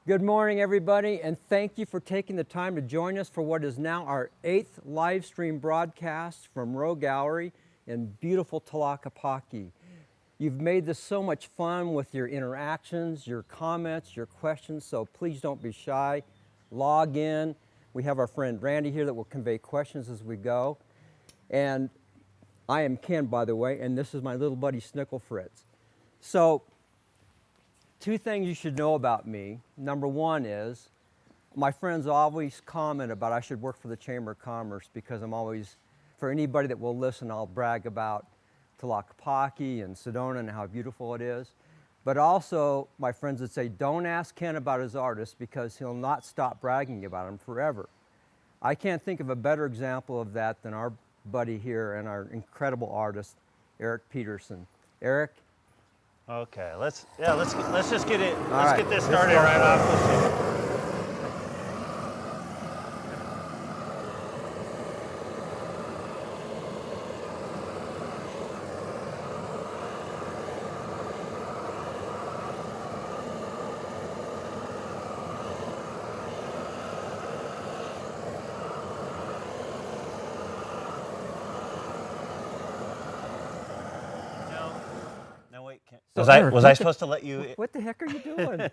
Good morning, everybody, and thank you for taking the time to join us for what is now our 8th live stream broadcast from Rowe Gallery in beautiful Tlaquepaque. You've made this so much fun with your interactions, your comments, your questions, so please don't be shy. Log in. We have our friend Randy here that will convey questions as we go. And I am Ken, by the way, and this is my little buddy Snickle Fritz. So, two things you should know about me. Number one is, my friends always comment about I should work for the Chamber of Commerce because I'm always, for anybody that will listen, I'll brag about Tlaquepaque and Sedona and how beautiful it is. But also, my friends would say, don't ask Ken about his artists because he'll not stop bragging about them forever. I can't think of a better example of that than our buddy here and our incredible artist, Eric Peterson. Eric? Okay, let's just get it. All Let's get this started right off. Was I supposed to let you? What the heck are you doing?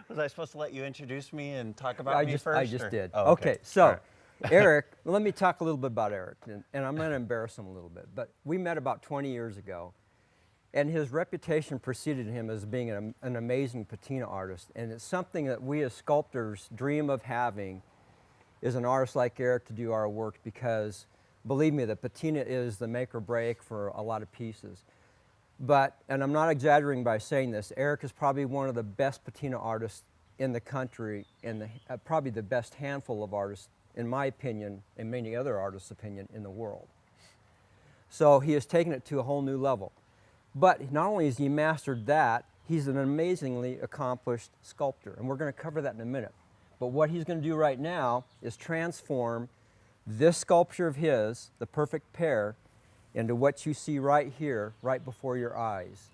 Was I supposed to let you introduce me and talk about me first? I just did. Oh, okay, so right. Eric, let me talk a little bit about Eric, and I'm going to embarrass him a little bit. But we met about 20 years ago, and his reputation preceded him as being an amazing patina artist. And it's something that we as sculptors dream of having, is an artist like Eric to do our work, because believe me, the patina is the make or break for a lot of pieces. But, and I'm not exaggerating by saying this, Eric is probably one of the best patina artists in the country, and probably the best handful of artists, in my opinion, and many other artists' opinion, in the world. So he has taken it to a whole new level. But not only has he mastered that, he's an amazingly accomplished sculptor, and we're going to cover that in a minute. But what he's going to do right now is transform this sculpture of his, the perfect pair, into what you see right here, right before your eyes.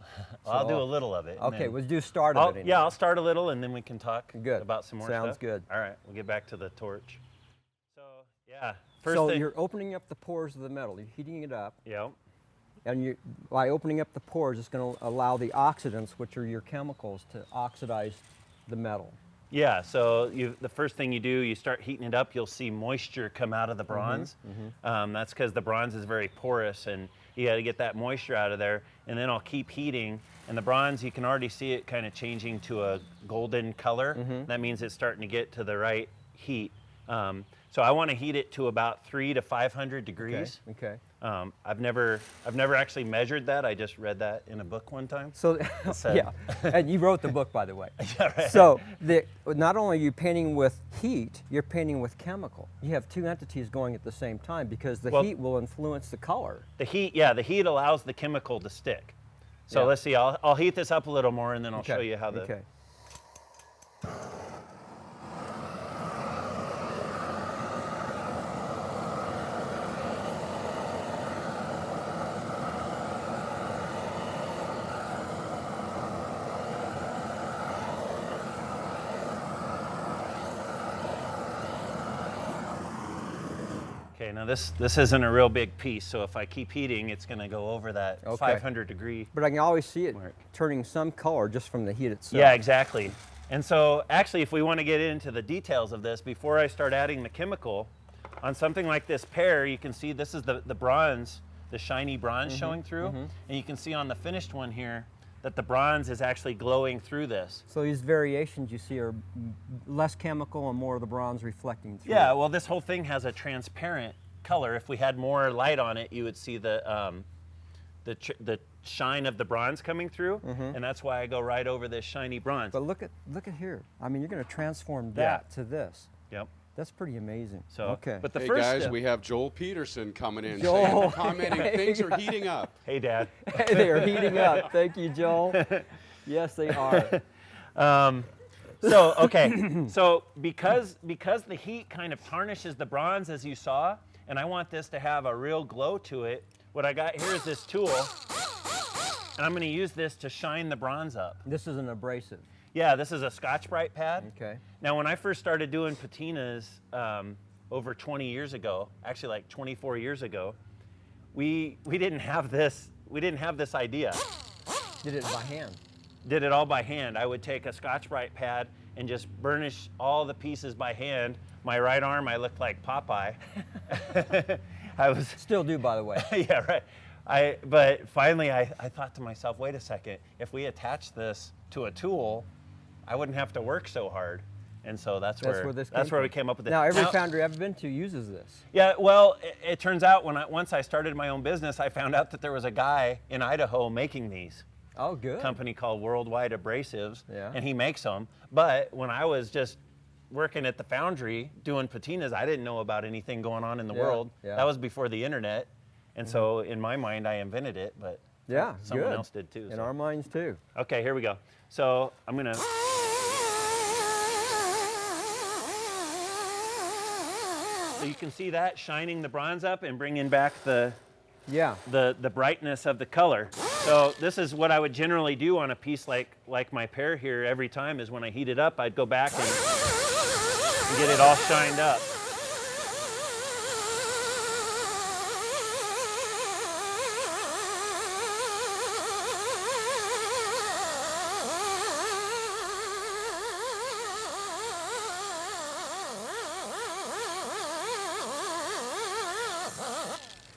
Well, I'll do a little of it. Okay, we'll do start of it. Anyway. Yeah, I'll start a little, and then we can talk good. About some more stuff. Sounds good. All right, we'll get back to the torch. So, yeah. You're opening up the pores of the metal. You're heating it up. Yep. And by opening up the pores, it's going to allow the oxidants, which are your chemicals, to oxidize the metal. Yeah, so the first thing you do, you start heating it up, you'll see moisture come out of the bronze. That's because the bronze is very porous, and you got to get that moisture out of there. And then I'll keep heating, and the bronze, you can already see it kind of changing to a golden color. That means it's starting to get to the right heat. So I want to heat it to about 300 to 500 degrees. Okay. I've never actually measured that. I just read that in a book one time. So, yeah, and you wrote the book, by the way. Yeah, right. So not only are you painting with heat, you're painting with chemical. You have two entities going at the same time because the heat will influence the color. The heat allows the chemical to stick. So let's see. I'll heat this up a little more, and then I'll show you how the. Okay. Okay, now this isn't a real big piece, so if I keep heating, it's going to go over that 500 degree. But I can always see it turning some color just from the heat itself. Yeah, exactly. And so actually, if we want to get into the details of this, before I start adding the chemical, on something like this pear, you can see this is the bronze, the shiny bronze showing through. And you can see on the finished one here that the bronze is actually glowing through this. So these variations you see are less chemical and more of the bronze reflecting through. Yeah, well, this whole thing has a transparent color. If we had more light on it, you would see the shine of the bronze coming through, and that's why I go right over this shiny bronze. But look at here. I mean, you're going to transform that to this. Yep. That's pretty amazing. So, okay. But the hey first guys, step, we have Joel Peterson coming in, Joel. commenting things are heating up. Hey, Dad. Hey, they are heating up. Thank you, Joel. Yes, they are. So okay, so because the heat kind of tarnishes the bronze, as you saw, and I want this to have a real glow to it, what I got here is this tool, and I'm going to use this to shine the bronze up. This is an abrasive. Yeah, this is a Scotch-Brite pad. Okay. Now, when I first started doing patinas over 20 years ago, actually like 24 years ago, we didn't have this. We didn't have this idea. Did it by hand? Did it all by hand. I would take a Scotch-Brite pad and just burnish all the pieces by hand. My right arm, I looked like Popeye. I was Still do, by the way. yeah, right. But finally, I thought to myself, wait a second. If we attach this to a tool, I wouldn't have to work so hard. And so that's where we came up with it. Now, every foundry I've been to uses this. Yeah, well, it turns out once I started my own business, I found out that there was a guy in Idaho making these. Oh, good. Company called Worldwide Abrasives, Yeah. and he makes them. But when I was just working at the foundry doing patinas, I didn't know about anything going on in the world. Yeah. That was before the internet, and so in my mind, I invented it, but Yeah, someone good. else did too. In so. our minds too. Okay, here we go. So I'm gonna. So you can see that shining the bronze up and bringing back the brightness of the color. So this is what I would generally do on a piece like my pear here every time is when I heat it up, I'd go back and get it all shined up.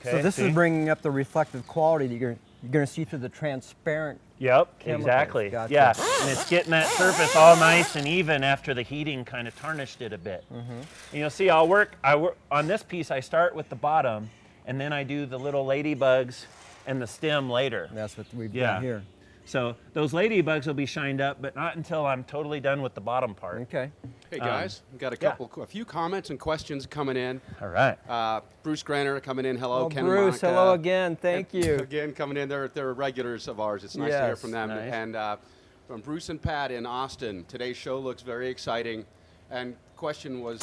So this is bringing up the reflective quality that you're going to see through the transparent. Yep, chemicals. exactly. Gotcha. Yeah, and it's getting that surface all nice and even after the heating kind of tarnished it a bit. And you'll see I work on this piece. I start with the bottom, and then I do the little ladybugs and the stem later. That's what we've Yeah. done here. So those ladybugs will be shined up, but not until I'm totally done with the bottom part. Okay. Hey guys, we've got a few comments and questions coming in. All right. Bruce Granner coming in. Hello, Oh, Ken Bruce, Monk, hello again. Thank you. Again, coming in. They're regulars of ours. It's nice to hear Yes, from them. nice. And from Bruce and Pat in Austin, today's show looks very exciting. And question was,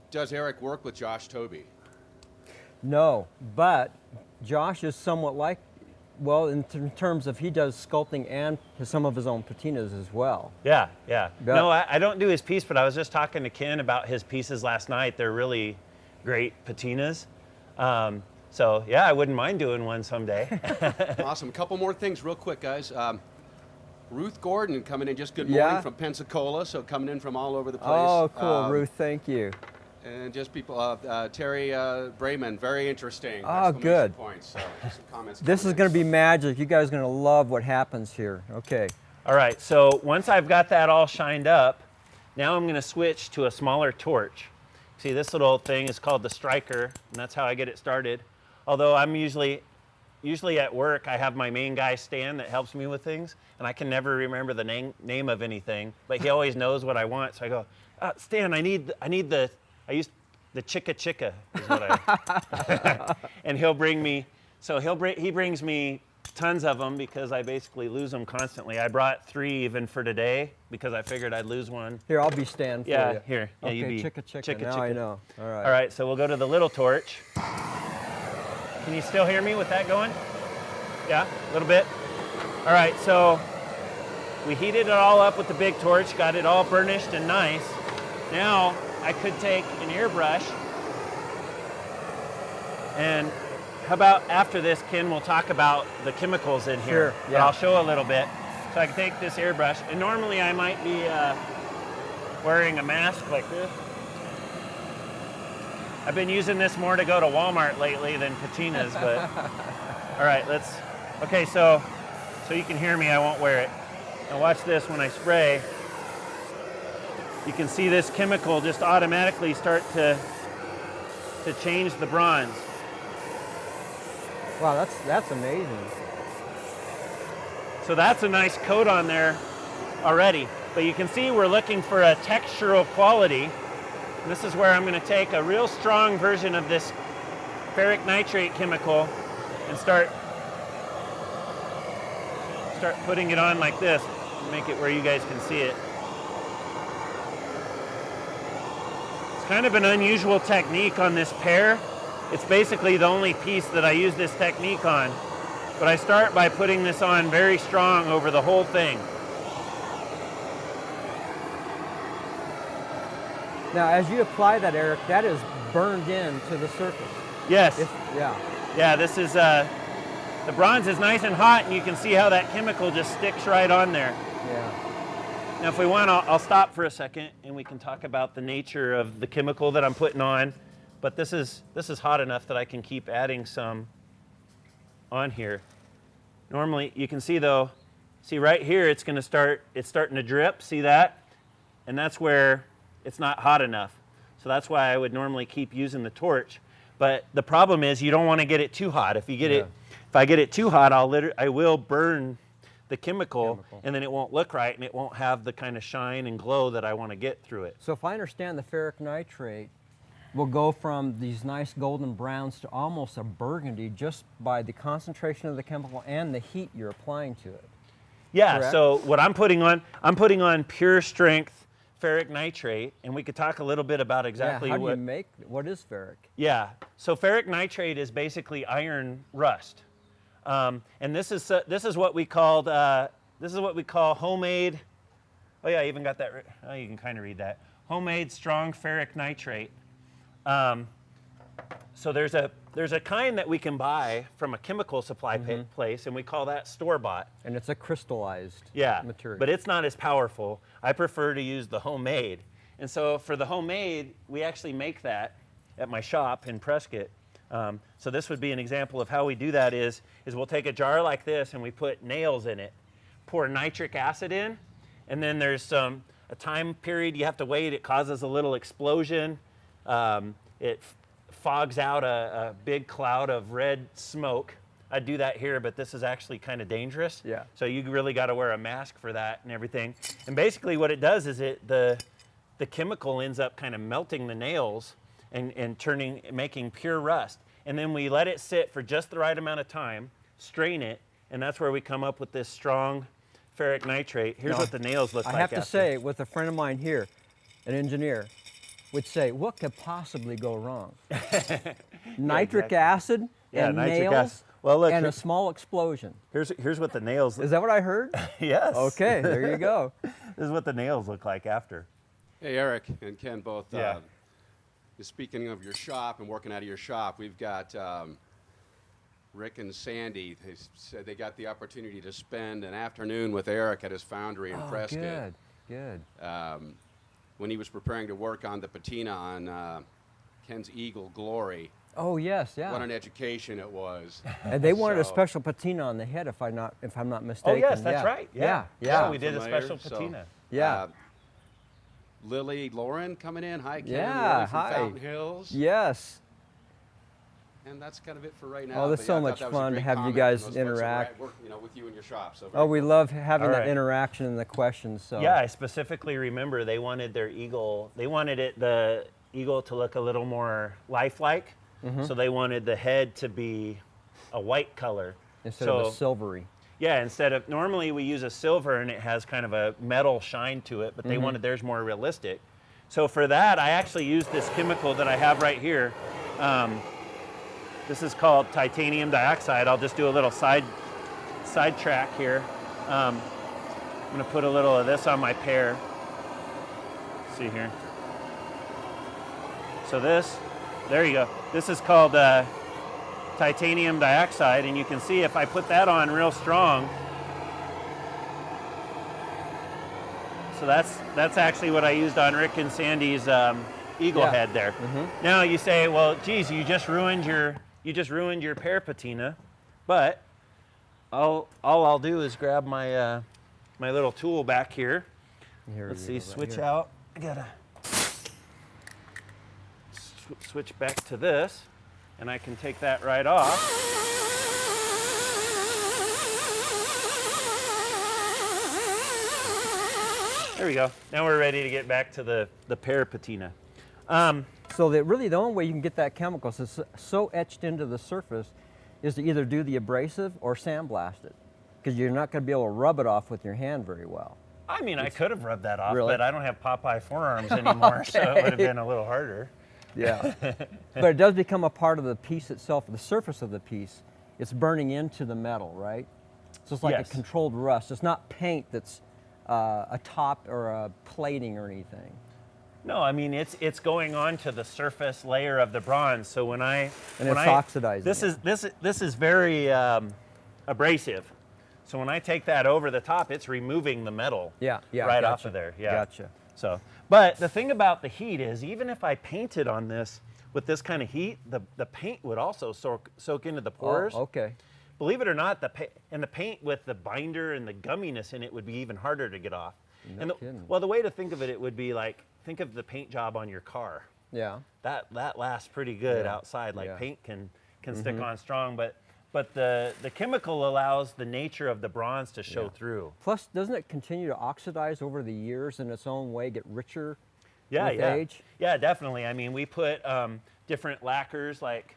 does Eric work with Josh Toby? No, but Josh is somewhat like, well, in terms of he does sculpting and some of his own patinas as well. Yeah. Yeah. No, I don't do his piece, but I was just talking to Ken about his pieces last night. They're really great patinas. So yeah, I wouldn't mind doing one someday. Awesome. A couple more things real quick, guys. Ruth Gordon coming in, just good morning Yeah. from Pensacola, so coming in from all over the place. Oh, cool, Ruth. Thank you. And just people, Terry Brayman, very interesting. Oh, exclamation good. Points. So some comments. This is going to be magic. You guys are going to love what happens here. Okay. All right, so once I've got that all shined up, now I'm gonna switch to a smaller torch. See, this little thing is called the striker, and that's how I get it started. Although I'm usually at work, I have my main guy, Stan, that helps me with things, and I can never remember the name of anything, but he always knows what I want. So I go, Stan, I use the chicka chicka is what I, and he brings me tons of them because I basically lose them constantly. I brought 3 even for today because I figured I'd lose one. Here, I'll be Stan for Yeah, you. here. Yeah, Okay, you be chicka chicka. chicka Now chicka. I know. All right. All right, so we'll go to the little torch. Can you still hear me with that going? Yeah, a little bit. All right, so we heated it all up with the big torch, got it all burnished and nice. Now I could take an airbrush, and how about after this, Ken, we'll talk about the chemicals in here. Sure, But yeah. I'll show a little bit. So I can take this airbrush, and normally I might be wearing a mask like this. I've been using this more to go to Walmart lately than patinas, but all right, okay, so you can hear me, I won't wear it. Now watch this when I spray. You can see this chemical just automatically start to change the bronze. Wow, that's amazing. So that's a nice coat on there already. But you can see we're looking for a textural quality. This is where I'm going to take a real strong version of this ferric nitrate chemical and start putting it on like this. Make it where you guys can see it. It's kind of an unusual technique on this pear. It's basically the only piece that I use this technique on. But I start by putting this on very strong over the whole thing. Now, as you apply that, Eric, that is burned into the surface. Yes. Yeah. Yeah, this is, the bronze is nice and hot, and you can see how that chemical just sticks right on there. Yeah. Now, if we want, I'll stop for a second, and we can talk about the nature of the chemical that I'm putting on. But this is hot enough that I can keep adding some on here. Normally, you can see though, right here, it's starting to drip, see that? And that's where it's not hot enough. So that's why I would normally keep using the torch. But the problem is you don't want to get it too hot. If I get it too hot, I will burn the chemical, and then it won't look right, and it won't have the kind of shine and glow that I want to get through it. So if I understand, the ferric nitrate will go from these nice golden browns to almost a burgundy just by the concentration of the chemical and the heat you're applying to it. Yeah, Correct? so what I'm putting on pure strength ferric nitrate, and we could talk a little bit about exactly how do you make, what is ferric? Yeah, so ferric nitrate is basically iron rust. And this is what we called, homemade, oh yeah, I even got that, oh, you can kind of read that. Homemade strong ferric nitrate. So there's a kind that we can buy from a chemical supply place, and we call that store-bought. And it's a crystallized material. But it's not as powerful. I prefer to use the homemade. And so for the homemade, we actually make that at my shop in Prescott. So this would be an example of how we do that is we'll take a jar like this and we put nails in it, pour nitric acid in, and then there's a time period you have to wait. It causes a little explosion. It fogs out a big cloud of red smoke. I do that here, but this is actually kind of dangerous. Yeah. So you really got to wear a mask for that and everything. And basically what it does is the chemical ends up kind of melting the nails and making pure rust. And then we let it sit for just the right amount of time, strain it, and that's where we come up with this strong ferric nitrate. Here's what the nails look like. I have to say, with a friend of mine here, an engineer, would say, what could possibly go wrong? Nitric acid and nitric nails acid. Well, look, and a small explosion. Here's what the nails look. Is that what I heard? Yes. Okay, there you go. This is what the nails look like after. Hey, Eric and Ken both. Yeah. Speaking of your shop and working out of your shop, we've got Rick and Sandy. They said they got the opportunity to spend an afternoon with Eric at his foundry in Prescott. Good. When he was preparing to work on the patina on Ken's Eagle Glory. Oh yes, yeah. What an education it was. And they wanted a special patina on the head, if I'm not mistaken. Oh yes, that's right. Yeah. We did a Familiar, special patina. Yeah. Lily Lauren coming in. Hi, Ken. Yeah, Lily from hi. Fountain Hills. Yes. And that's kind of it for right now. Oh, that's but so I thought much that was a fun to great have you comment guys from those folks that were interact. at work, with you in your shop. So Oh, we love having All that right. interaction and the questions. So Yeah, I specifically remember they wanted their eagle. They wanted the eagle to look a little more lifelike. So they wanted the head to be a white color instead of a silvery. Yeah, normally we use a silver and it has kind of a metal shine to it, but they wanted theirs more realistic. So for that, I actually used this chemical that I have right here. This is called titanium dioxide. I'll just do a little side track here. I'm gonna put a little of this on my pear. Let's see here. So there you go. This is called titanium dioxide, and you can see if I put that on real strong. So that's actually what I used on Rick and Sandy's eagle head there. Now you say, well, geez, you just ruined your pear patina, but all I'll do is grab my my little tool back here. Let's see, switch out. I gotta switch back to this, and I can take that right off. There we go. Now we're ready to get back to the pear patina. So the only way you can get that chemical so etched into the surface is to either do the abrasive or sandblast it, because you're not going to be able to rub it off with your hand very well. I mean, I could have rubbed that off, Really? but I don't have Popeye forearms anymore, so it would have been a little harder. Yeah. But it does become a part of the piece itself, the surface of the piece. It's burning into the metal, right? So it's like Yes. a controlled rust. It's not paint that's a top or a plating or anything. No, I mean it's going on to the surface layer of the bronze. So when I oxidizing this it. this is very abrasive. So when I take that over the top, it's removing the metal Yeah, right off gotcha, of there. Yeah. Gotcha. So, but the thing about the heat is, even if I painted on this with this kind of heat, the paint would also soak into the pores. Oh, okay. Believe it or not, the paint with the binder and the gumminess in it would be even harder to get off. No kidding. Well, the way to think of it, it would be like, think of the paint job on your car. Yeah. That lasts pretty good Yeah. outside. Like Yeah. paint can stick on strong, but the chemical allows the nature of the bronze to show through. Plus, doesn't it continue to oxidize over the years in its own way, get richer Yeah, with yeah. age? Yeah, definitely. I mean, we put different lacquers, like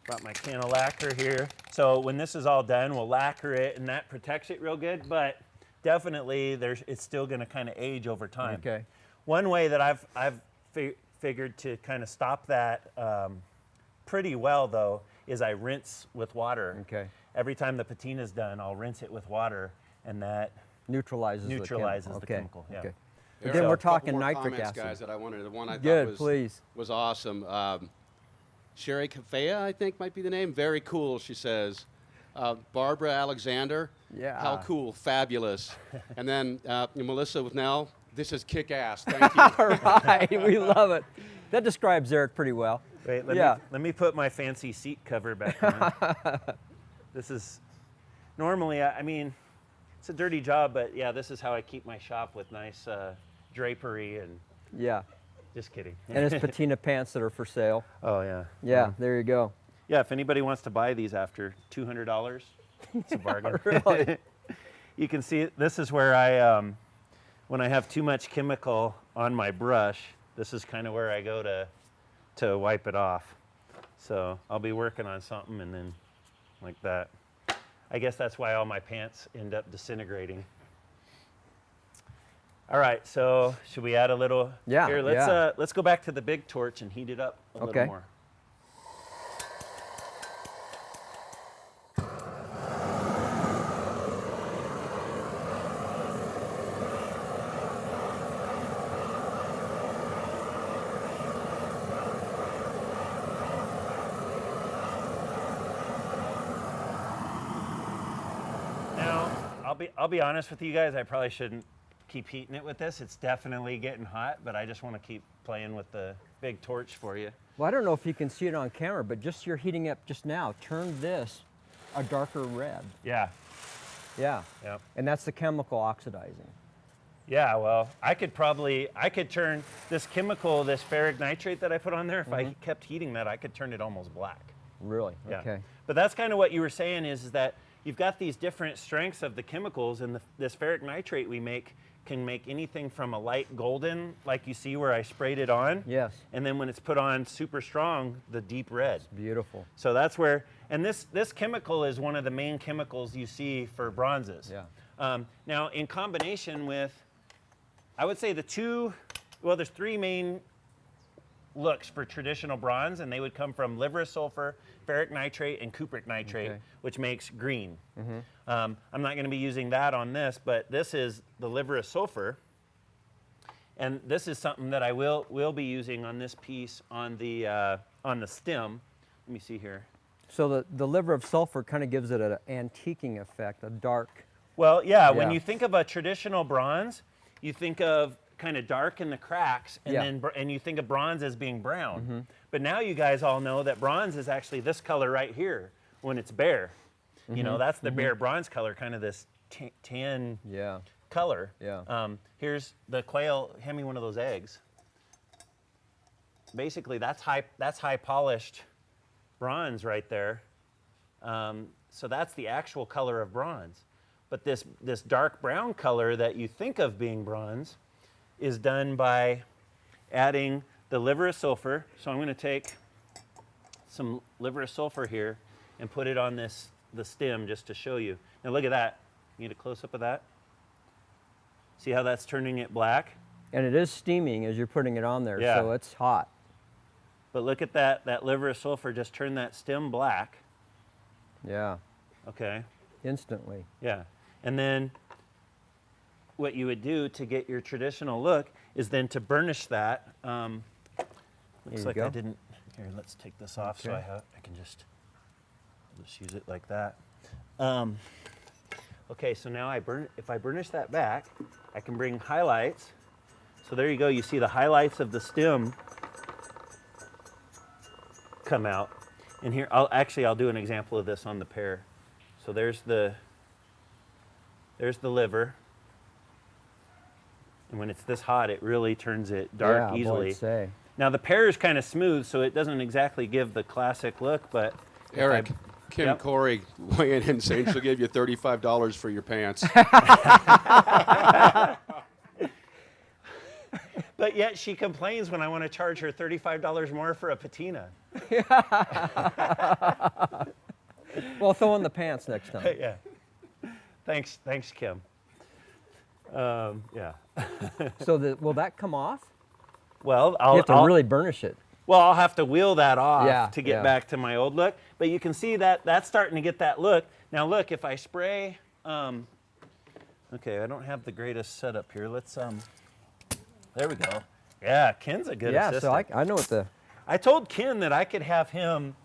got my can of lacquer here. So when this is all done, we'll lacquer it, and that protects it real good. But definitely, it's still going to kind of age over time. Okay. One way that I've figured to kind of stop that pretty well, though, is I rinse with water. Okay. Every time the patina's done, I'll rinse it with water, and that Neutralizes neutralizes the the chemical. Yeah. Okay. There Again, are we're a couple talking more nitric comments, acid. guys, that I wanted. The one I Good, thought please. was awesome. Sherry Kafea, I think might be the name. Very cool, she says. Barbara Alexander. Yeah. How cool, fabulous. And then Melissa with Nell. This is kick-ass. Thank you. All right, we love it. That describes Eric pretty well. Wait, Yeah. let me put my fancy seat cover back on. This is normally, I mean, it's a dirty job, but yeah, this is how I keep my shop with nice drapery and Yeah. just kidding. And his patina pants that are for sale. Oh yeah. Yeah, there you go. Yeah, if anybody wants to buy these after $200, it's a bargain. Really? You can see this is where I, when I have too much chemical on my brush, this is kind of where I go to wipe it off. So I'll be working on something and then like that. I guess that's why all my pants end up disintegrating. All right, so should we add a little? Yeah, Here, let's go back to the big torch and heat it up a Okay. little more. Now, I'll be honest with you guys. I probably shouldn't keep heating it with this. It's definitely getting hot, but I just want to keep playing with the big torch for you. Well, I don't know if you can see it on camera, but just you're heating up just now. Turn this a darker red. Yeah. Yeah. Yep. And that's the chemical oxidizing. Yeah, well, I could turn this chemical, this ferric nitrate that I put on there, if I kept heating that, I could turn it almost black. Really? Yeah. Okay. But that's kind of what you were saying is that you've got these different strengths of the chemicals, and this ferric nitrate we make can make anything from a light golden, like you see where I sprayed it on. Yes. And then when it's put on super strong, the deep red. Beautiful. So that's where, and this chemical is one of the main chemicals you see for bronzes. Yeah. Now, in combination with, I would say there's three main looks for traditional bronze, and they would come from liver of sulfur, ferric nitrate, and cupric nitrate, Okay. which makes green. I'm not going to be using that on this, but this is the liver of sulfur, and this is something that I will be using on this piece on the stem. Let me see here. So the liver of sulfur kind of gives it an antiquing effect, a dark. Well, yeah, when Yeah. you think of a traditional bronze, you think of kind of dark in the cracks, and Yeah. and you think of bronze as being brown. But now you guys all know that bronze is actually this color right here when it's bare. You know, that's the bare bronze color, kind of this tan Yeah. color. Yeah. Here's the quail. Hand me one of those eggs. Basically, that's high polished bronze right there. So that's the actual color of bronze. But this dark brown color that you think of being bronze is done by adding the liver of sulfur. So I'm going to take some liver of sulfur here and put it on the stem just to show you. Now look at that. You need a close-up of that? See how that's turning it black? And it is steaming as you're putting it on there, Yeah. so it's hot. But look at that liver of sulfur just turned that stem black. Yeah. Okay. Instantly. Yeah. And then what you would do to get your traditional look is then to burnish that. Looks you like go. I didn't. Here, let's take this off so Okay. I can just use it like that. Okay, so now if I burnish that back, I can bring highlights. So there you go. You see the highlights of the stem come out. And here, I'll do an example of this on the pear. So there's the liver. And when it's this hot, it really turns it dark yeah, easily. Boy, say. Now the pear is kind of smooth, so it doesn't exactly give the classic look, but Eric, Kim Yep. Corey weighing in saying she'll give you $35 for your pants. but yet she complains when I want to charge her $35 more for a patina. Well, throw in the pants next time. Yeah. Thanks, Kim. Yeah. So will that come off? Well, You have to really burnish it. I'll have to wheel that off Yeah, to get yeah. back to my old look. But you can see that that's starting to get that look. Now look, if I spray, okay, I don't have the greatest setup here. Let's, there we go. Yeah, Ken's a good Yeah, assistant. so I know what the... I told Ken that I could have him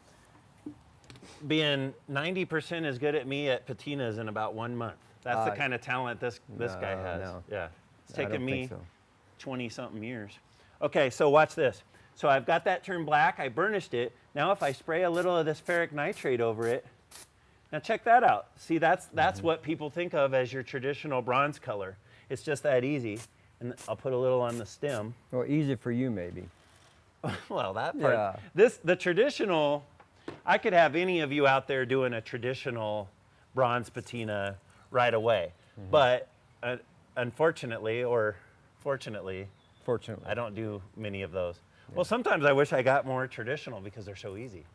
being 90% as good at me at patinas in about 1 month. That's the kind of talent this guy has. no. Yeah, it's I taken don't me think so. 20-something years. Okay, so watch this. So I've got that turned black. I burnished it. Now if I spray a little of this ferric nitrate over it, now check that out. See, that's what people think of as your traditional bronze color. It's just that easy. And I'll put a little on the stem. Well, easy for you, maybe. Well, that part. Yeah. The traditional, I could have any of you out there doing a traditional bronze patina right away. But unfortunately, or fortunately, Fortunately. I don't do many of those. Well, sometimes I wish I got more traditional because they're so easy.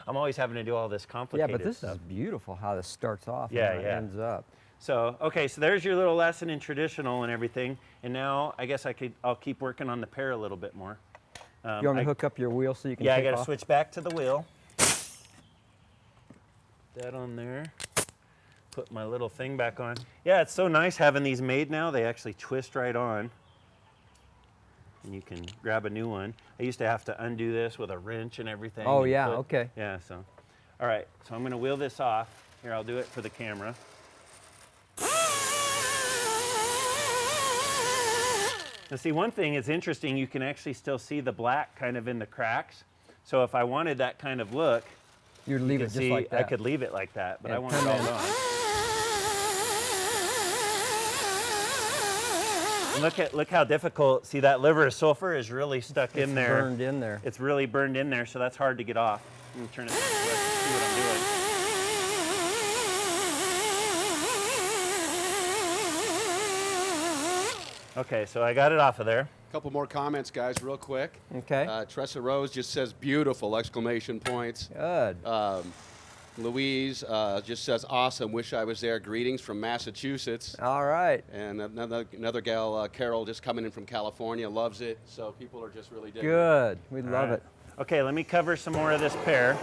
I'm always having to do all this Yeah, complicated but this stuff. is beautiful how this starts off Yeah, and how it yeah. ends up. So, okay, so there's your little lesson in traditional and everything. And now I guess I'll keep working on the pear a little bit more. You want me to hook up your wheel so you can Yeah, I take got to off? switch back to the wheel. That on there. Put my little thing back on. Yeah, it's so nice having these made now. They actually twist right on. And you can grab a new one. I used to have to undo this with a wrench and everything. Oh, and yeah, okay. Yeah, so. All right, so I'm going to wheel this off. Here, I'll do it for the camera. Now see, one thing is interesting, you can actually still see the black kind of in the cracks. So if I wanted that kind of look, You'd leave you it can just see like that. I could leave it like that, but And I want it come all in. gone. And look how difficult. See, that liver of sulfur is really stuck in there. Burned in there. It's really burned in there, so that's hard to get off. Let me turn it this way, see what I'm doing. Okay, so I got it off of there. A couple more comments, guys, real quick. Okay. Tressa Rose just says beautiful, exclamation points. Good. Louise just says awesome, wish I was there. Greetings from Massachusetts. All right. And another gal, Carol, just coming in from California, loves it. So people are just really digging it. Good. We love All right. it. Okay, let me cover some more of this pear.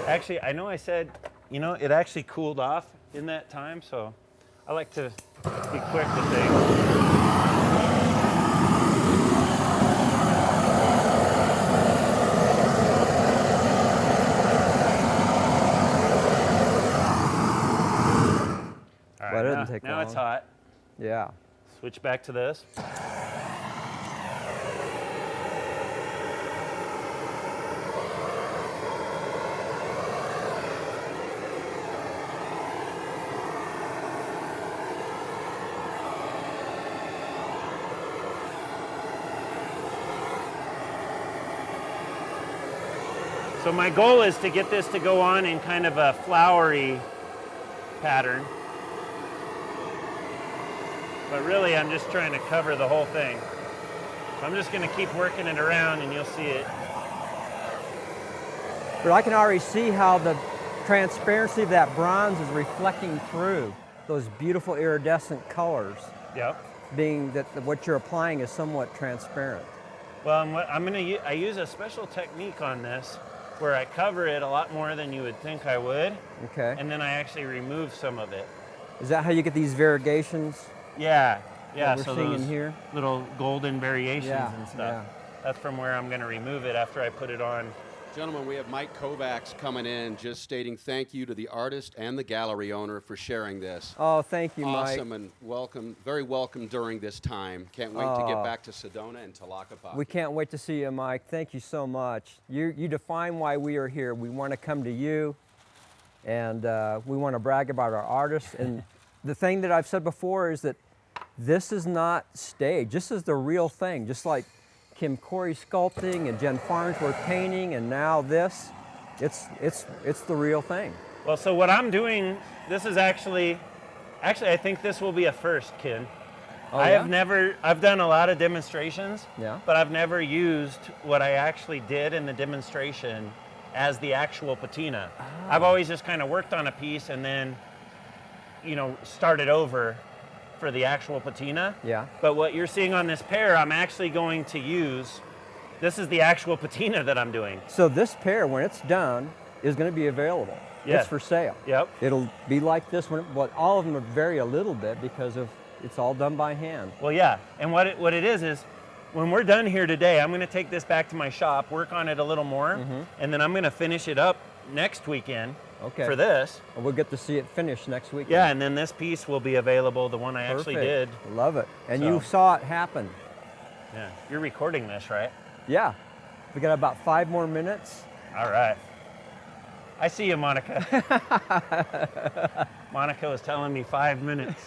Actually, I know I said, it actually cooled off in that time, so I like to be quick to things. All Well, it right, doesn't take now it's long. hot. Yeah. Switch back to this. So my goal is to get this to go on in kind of a flowery pattern. But really, I'm just trying to cover the whole thing. So I'm just going to keep working it around and you'll see it. But I can already see how the transparency of that bronze is reflecting through those beautiful iridescent colors, Yep. being that what you're applying is somewhat transparent. Well, I use a special technique on this where I cover it a lot more than you would think I would. Okay. And then I actually remove some of it. Is that how you get these variegations? Yeah. Yeah, What we're so seeing those in here? little golden variations Yeah, and stuff. yeah. That's from where I'm going to remove it after I put it on. Gentlemen, we have Mike Kovacs coming in, just stating thank you to the artist and the gallery owner for sharing this. Oh, thank you, Mike. Awesome and welcome, very welcome during this time. Can't wait to get back to Sedona and Tlaquepaque. We can't wait to see you, Mike. Thank you so much. You define why we are here. We want to come to you, and we want to brag about our artists. And the thing that I've said before is that this is not staged. This is the real thing. Just like Kim Corey sculpting and Jen Farnsworth painting, and now this, it's the real thing. Well, so what I'm doing, this is actually I think this will be a first, Ken. Oh, I've done a lot of demonstrations, Yeah. but I've never used what I actually did in the demonstration as the actual patina. I've always just kind of worked on a piece and then, started over for the actual patina. Yeah. But what you're seeing on this pair, I'm actually going to use, this is the actual patina that I'm doing. So this pair, when it's done, is going to be available. Yeah. It's for sale. Yep. It'll be like this one, but all of them vary a little bit because of it's all done by hand. Well, yeah, and what it is when we're done here today, I'm going to take this back to my shop, work on it a little more, and then I'm going to finish it up next weekend for this. And we'll get to see it finished next week. Yeah, and then this piece will be available, the one I actually did. Love it. And So- you saw it happen. Yeah, you're recording this, right? Yeah. We got about 5 more minutes. All right. I see you, Monica. Monica was telling me 5 minutes.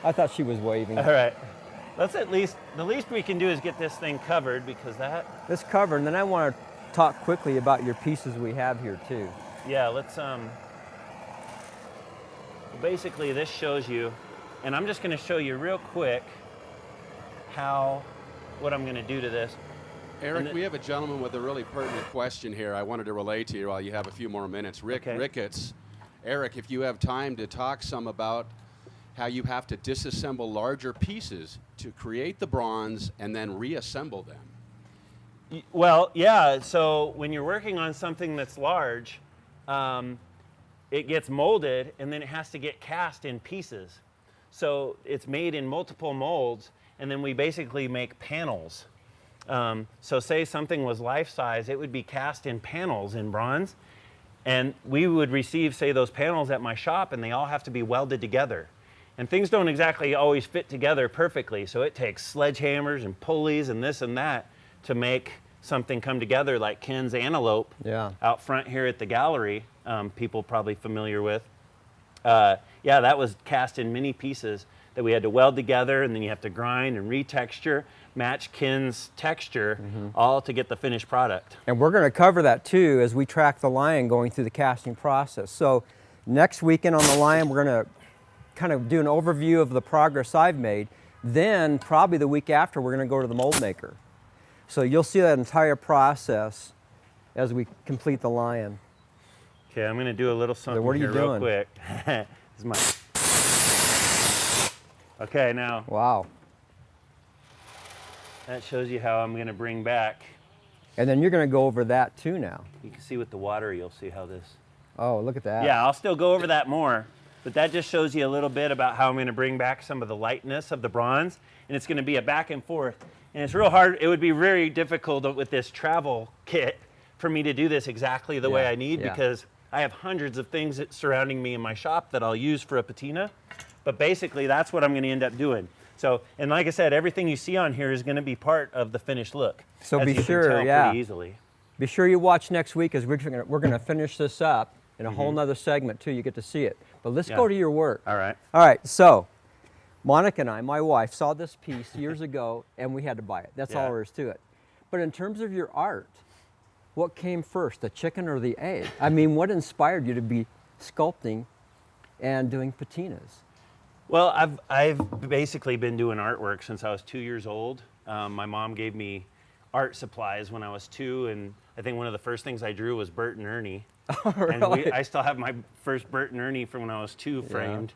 I thought she was waving. All right. The least we can do is get this thing covered because This covered, and then I want to talk quickly about your pieces we have here too. yeah, let's, basically this shows you, and I'm just gonna show you real quick what I'm gonna do to this. Eric, we have a gentleman with a really pertinent question here I wanted to relay to you while you have a few more minutes. Rick Okay. Ricketts. Eric, if you have time to talk some about how you have to disassemble larger pieces to create the bronze and then reassemble them. Well, yeah, so when you're working on something that's large, it gets molded and then it has to get cast in pieces. So it's made in multiple molds, and then we basically make panels. So say something was life size, it would be cast in panels in bronze, and we would receive, say, those panels at my shop, and they all have to be welded together. And things don't exactly always fit together perfectly, so it takes sledgehammers and pulleys and this and that to make something come together, like Ken's antelope out front here at the gallery, people probably familiar with. Yeah, that was cast in many pieces that we had to weld together, and then you have to grind and retexture, match Ken's texture, all to get the finished product. And we're going to cover that too as we track the lion going through the casting process. So next weekend on the lion, we're going to kind of do an overview of the progress I've made. Then probably the week after, we're going to go to the mold maker. So you'll see that entire process as we complete the lion. Okay, I'm going to do a little something what are you here real doing? quick. This is my... Okay, now Wow. that shows you how I'm going to bring back. And then you're going to go over that too now. You can see with the water, you'll see how this... Oh, look at that. Yeah, I'll still go over that more, but that just shows you a little bit about how I'm going to bring back some of the lightness of the bronze, and it's going to be a back and forth. And it's real hard. It would be very difficult with this travel kit for me to do this exactly the way I need because I have hundreds of things surrounding me in my shop that I'll use for a patina. But basically, that's what I'm going to end up doing. So, and like I said, everything you see on here is going to be part of the finished look. So as be you sure, can tell pretty easily. Be sure you watch next week as we're going to finish this up in a whole nother segment too. You get to see it. But let's go to your work. All right. All right. So Monica and I, my wife, saw this piece years ago and we had to buy it. That's all there is to it. But in terms of your art, what came first, the chicken or the egg? I mean, what inspired you to be sculpting and doing patinas? Well, I've basically been doing artwork since I was 2 years old. My mom gave me art supplies when I was 2, and I think one of the first things I drew was Bert and Ernie. Oh, really? And I still have my first Bert and Ernie from when I was 2 framed.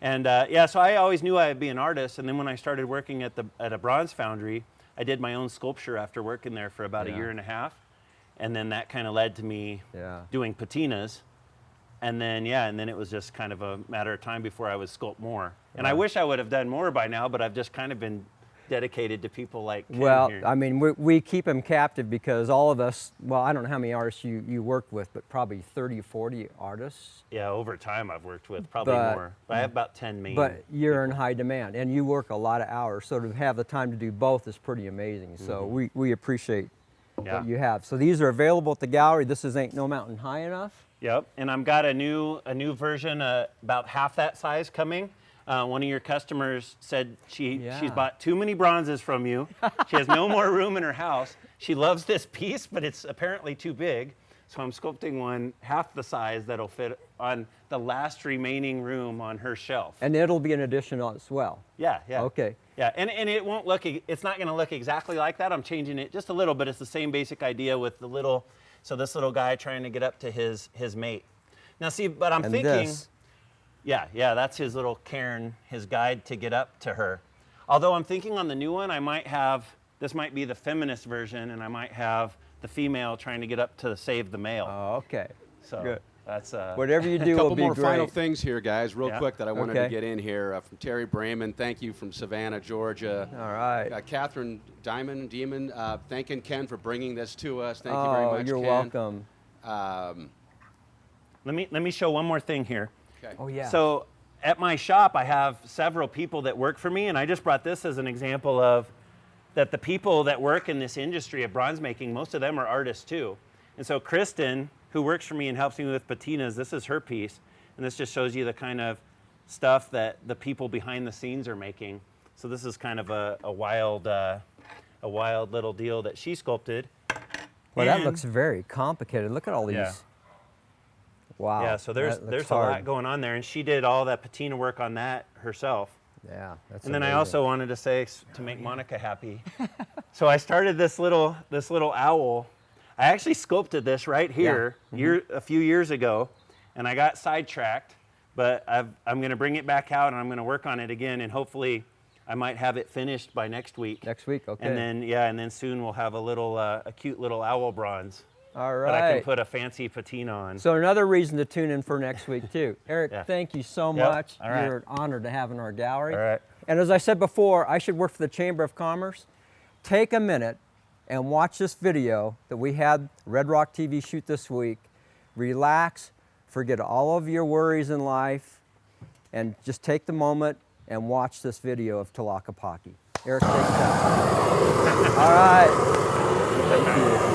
And yeah, so I always knew I'd be an artist. And then when I started working at a bronze foundry, I did my own sculpture after working there for about a year and a half. And then that kind of led to me doing patinas. And then, and then it was just kind of a matter of time before I would sculpt more. And I wish I would have done more by now, but I've just kind of been dedicated to people like Ken here. I mean, we keep them captive because all of us, well, I don't know how many artists you work with, but probably 30 or 40 artists. Yeah, over time I've worked with probably more. But I have about 10 main. But you're in high demand, and you work a lot of hours, so to have the time to do both is pretty amazing. So we appreciate what you have. So these are available at the gallery. This is Ain't No Mountain High Enough. Yep, and I've got a new version, about half that size coming. One of your customers said she's bought too many bronzes from you. She has no more room in her house. She loves this piece, but it's apparently too big. So I'm sculpting one half the size that'll fit on the last remaining room on her shelf. And it'll be an addition as well. Yeah. Okay. Yeah, and it won't look, it's not gonna look exactly like that. I'm changing it just a little, but it's the same basic idea with the little, so this little guy trying to get up to his mate. Now see, but I'm thinking, this. Yeah, that's his little cairn, his guide to get up to her. Although I'm thinking on the new one, I might have, this might be the feminist version, and I might have the female trying to get up to save the male. Oh, okay. So good. That's whatever you do A couple will be more great. final things here, guys, real quick that I wanted to Okay. get in here. From Terry Brayman, thank you from Savannah, Georgia. All right. Catherine Demon, thanking Ken for bringing this to us. Thank you very much, you're Ken. welcome. let me show one more thing here. Okay. Oh, yeah. So at my shop, I have several people that work for me, and I just brought this as an example of that the people that work in this industry of bronze making, most of them are artists too. And so Kristen, who works for me and helps me with patinas, this is her piece, and this just shows you the kind of stuff that the people behind the scenes are making. So this is kind of a wild little deal that she sculpted. Well, that And- looks very complicated. Look at all these. Yeah. Wow. Yeah, so that looks there's a hard. lot going on there, and she did all that patina work on that herself. Yeah, that's And then I amazing. also wanted to say to make Monica happy. So I started this little owl. I actually sculpted this right here a few years ago, and I got sidetracked. But I'm going to bring it back out, and I'm going to work on it again, and hopefully I might have it finished by next week. Next week, okay. And then soon we'll have a cute little owl bronze all that I can right. put a fancy patina on. So another reason to tune in for next week too. Eric, Yeah. thank you so Yep. much. All right. You're an honor to have in our gallery. All right. And as I said before, I should work for the Chamber of Commerce. Take a minute and watch this video that we had Red Rock TV shoot this week. Relax, forget all of your worries in life, and just take the moment and watch this video of Tlaquepaque. Eric, take it out. All right. Thank you.